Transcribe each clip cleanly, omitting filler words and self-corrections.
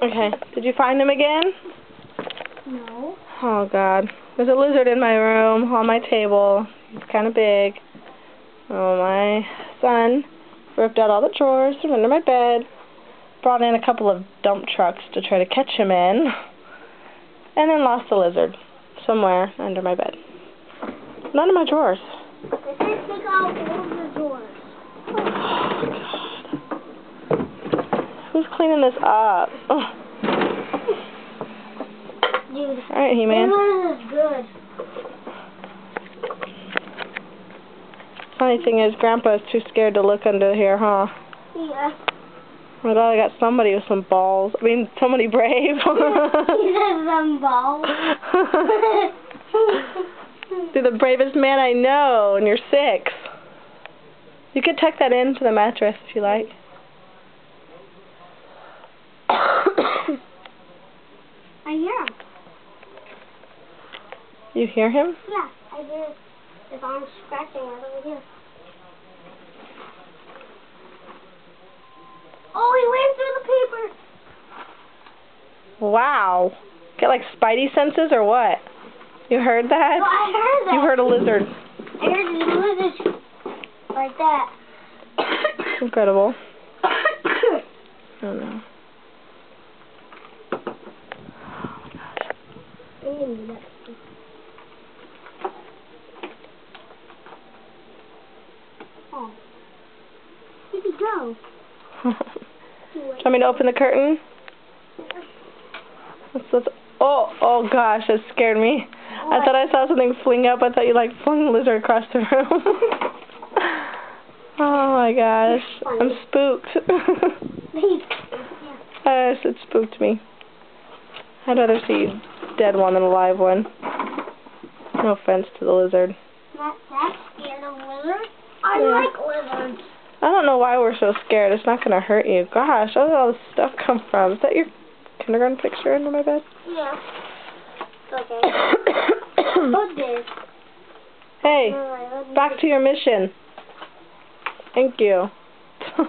Okay, did you find him again? No. Oh God, there's a lizard in my room on my table. He's kind of big. Oh, my son ripped out all the drawers from under my bed, brought in a couple of dump trucks to try to catch him in, and then lost the lizard somewhere under my bed. None of my drawers. They said take out all the drawers. Oh, God. Who's cleaning this up? Oh. Dude, Alright, He-Man. this is good. Funny thing is, Grandpa's too scared to look under here, huh? Yeah. I'm glad I got somebody with some balls. I mean, somebody brave. He has some balls. You're the bravest man I know, and you're 6. You could tuck that into the mattress if you like. I hear him. You hear him? Yeah, I hear his arm scratching right over here. Oh, he ran through the paper. Wow. Get like spidey senses or what? You heard that? Oh, I heard that. You heard a lizard. I heard the lizard like that. Incredible. Oh no. Oh. Where'd he go? Do you want me to open the curtain? Oh gosh, that scared me. What? I thought I saw something fling up. I thought you like flung the lizard across the room. Oh my gosh, I'm spooked. Yes, it spooked me. I'd rather see a dead one than a live one. No offense to the lizard. Not that scared of lizards. I like lizards. I don't know why we're so scared. It's not going to hurt you. Gosh, where did all this stuff come from? Is that your kindergarten picture under my bed? Yeah. Okay. Put this. Hey, back to your mission. Thank you. I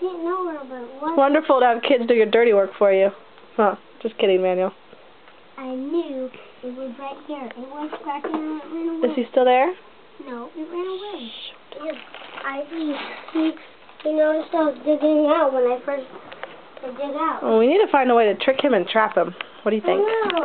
didn't know where, but what? Wonderful to have kids do your dirty work for you. Huh, just kidding, Manuel. I knew it was right here. It was scratching and it ran away. Is he still there? No, it ran away. He noticed I was digging out when I first did out. Well, we need to find a way to trick him and trap him. What do you think? I know.